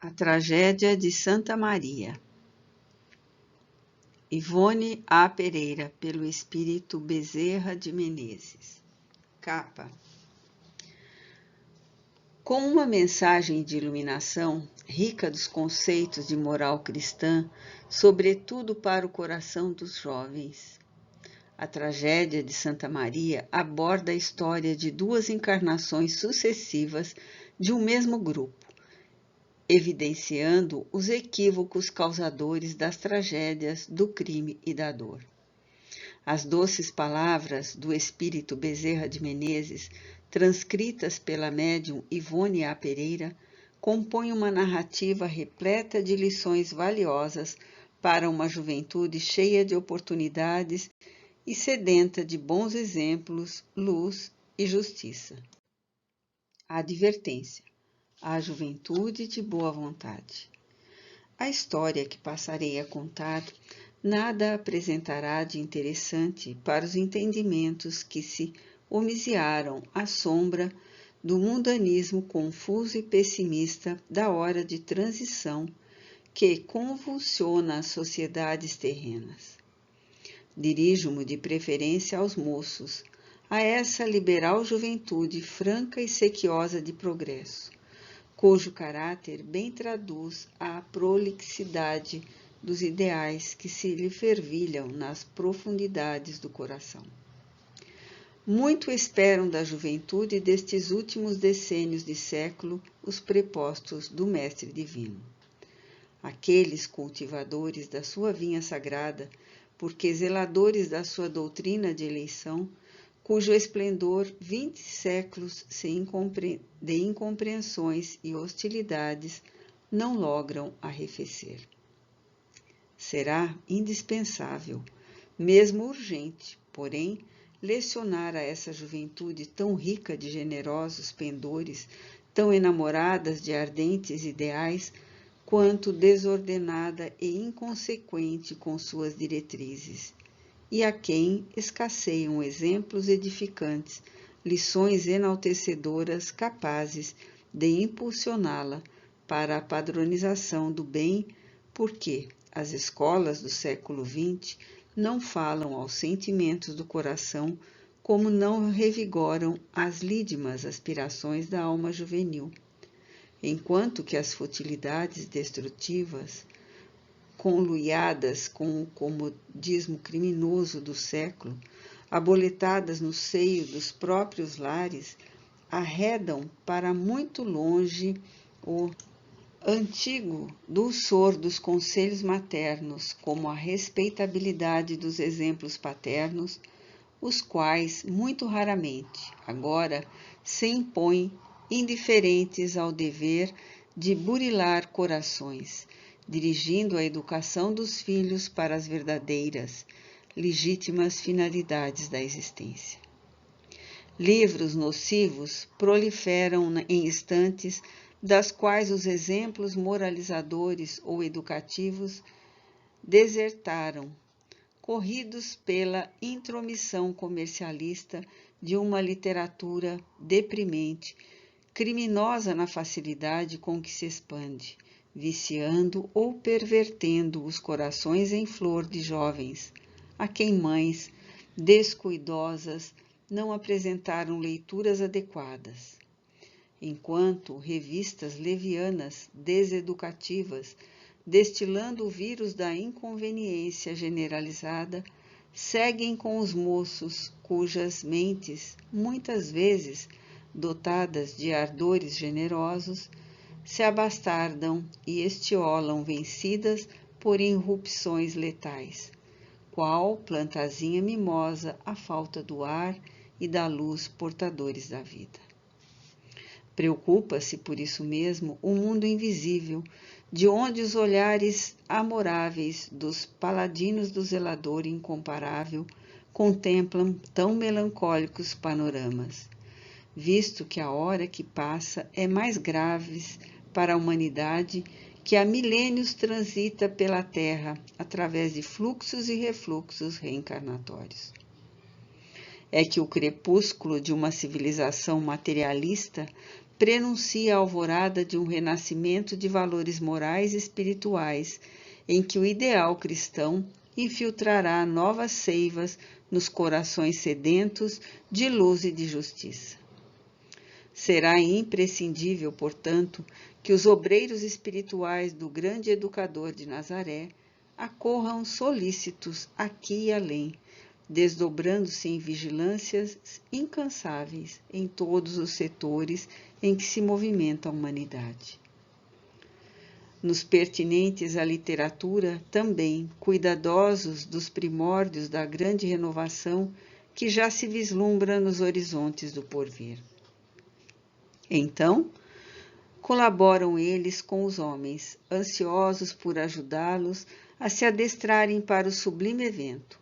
A Tragédia de Santa Maria. Ivone A. Pereira, pelo Espírito Bezerra de Menezes. Capa. Com uma mensagem de iluminação, rica dos conceitos de moral cristã, sobretudo para o coração dos jovens. A Tragédia de Santa Maria aborda a história de duas encarnações sucessivas de um mesmo grupo, evidenciando os equívocos causadores das tragédias, do crime e da dor. As doces palavras do Espírito Bezerra de Menezes, transcritas pela médium Ivone A. Pereira, compõem uma narrativa repleta de lições valiosas para uma juventude cheia de oportunidades e sedenta de bons exemplos, luz e justiça. A advertência. À juventude de boa vontade. A história que passarei a contar nada apresentará de interessante para os entendimentos que se homiziaram à sombra do mundanismo confuso e pessimista da hora de transição que convulsiona as sociedades terrenas. Dirijo-me de preferência aos moços, a essa liberal juventude franca e sequiosa de progresso, cujo caráter bem traduz a prolixidade dos ideais que se lhe fervilham nas profundidades do coração. Muito esperam da juventude destes últimos decênios de século os prepostos do Mestre Divino. Aqueles cultivadores da sua vinha sagrada, porque zeladores da sua doutrina de eleição, cujo esplendor 20 séculos de incompreensões e hostilidades não logram arrefecer. Será indispensável, mesmo urgente, porém, lecionar a essa juventude tão rica de generosos pendores, tão enamoradas de ardentes ideais, quanto desordenada e inconsequente com suas diretrizes, e a quem escasseiam exemplos edificantes, lições enaltecedoras capazes de impulsioná-la para a padronização do bem, porque as escolas do século XX não falam aos sentimentos do coração como não revigoram as lídimas aspirações da alma juvenil, enquanto que as futilidades destrutivas, conluiadas com o comodismo criminoso do século, aboletadas no seio dos próprios lares, arredam para muito longe o antigo dulçor dos conselhos maternos, como a respeitabilidade dos exemplos paternos, os quais, muito raramente, agora, se impõem indiferentes ao dever de burilar corações, dirigindo a educação dos filhos para as verdadeiras, legítimas finalidades da existência. Livros nocivos proliferam em estantes, das quais os exemplos moralizadores ou educativos desertaram, corridos pela intromissão comercialista de uma literatura deprimente, criminosa na facilidade com que se expande, viciando ou pervertendo os corações em flor de jovens, a quem mães descuidosas não apresentaram leituras adequadas. Enquanto revistas levianas, deseducativas, destilando o vírus da inconveniência generalizada, seguem com os moços cujas mentes, muitas vezes dotadas de ardores generosos, se abastardam e estiolam vencidas por irrupções letais, qual plantazinha mimosa à falta do ar e da luz portadores da vida. Preocupa-se por isso mesmo o mundo invisível, de onde os olhares amoráveis dos paladinos do zelador incomparável contemplam tão melancólicos panoramas, visto que a hora que passa é mais grave para a humanidade que há milênios transita pela Terra através de fluxos e refluxos reencarnatórios. É que o crepúsculo de uma civilização materialista prenuncia a alvorada de um renascimento de valores morais e espirituais, em que o ideal cristão infiltrará novas seivas nos corações sedentos de luz e de justiça. Será imprescindível, portanto, que os obreiros espirituais do grande educador de Nazaré acorram solícitos aqui e além, desdobrando-se em vigilâncias incansáveis em todos os setores em que se movimenta a humanidade. Nos pertinentes à literatura, também cuidadosos dos primórdios da grande renovação que já se vislumbra nos horizontes do porvir. Então, colaboram eles com os homens, ansiosos por ajudá-los a se adestrarem para o sublime evento.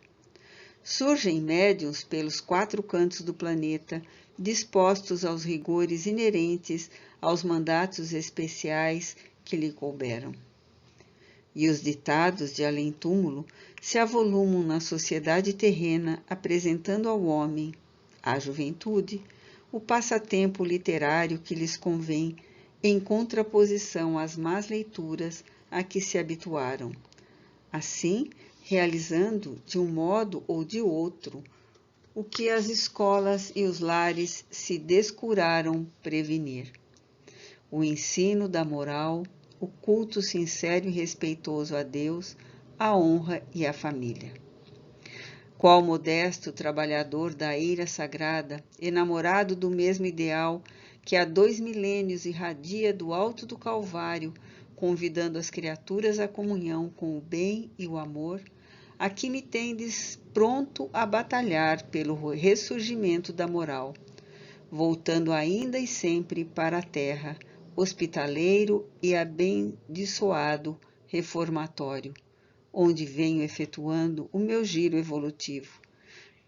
Surgem médiuns pelos 4 cantos do planeta, dispostos aos rigores inerentes aos mandatos especiais que lhe couberam. E os ditados de além-túmulo se avolumam na sociedade terrena, apresentando ao homem, à juventude, o passatempo literário que lhes convém, em contraposição às más leituras a que se habituaram. Assim, realizando, de um modo ou de outro, o que as escolas e os lares se descuraram prevenir: o ensino da moral, o culto sincero e respeitoso a Deus, a honra e a família. Qual modesto trabalhador da eira sagrada, enamorado do mesmo ideal que há 2 milênios irradia do alto do Calvário, convidando as criaturas à comunhão com o bem e o amor, aqui me tendes pronto a batalhar pelo ressurgimento da moral, voltando ainda e sempre para a terra, hospitaleiro e abençoado reformatório, onde venho efetuando o meu giro evolutivo,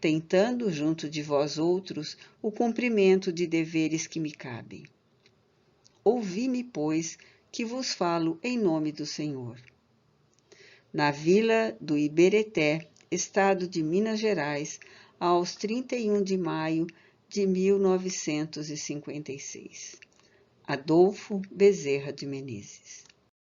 tentando, junto de vós outros, o cumprimento de deveres que me cabem. Ouvi-me, pois, que vos falo em nome do Senhor. Na vila do Ibereté, estado de Minas Gerais, aos 31 de maio de 1956. Adolfo Bezerra de Menezes.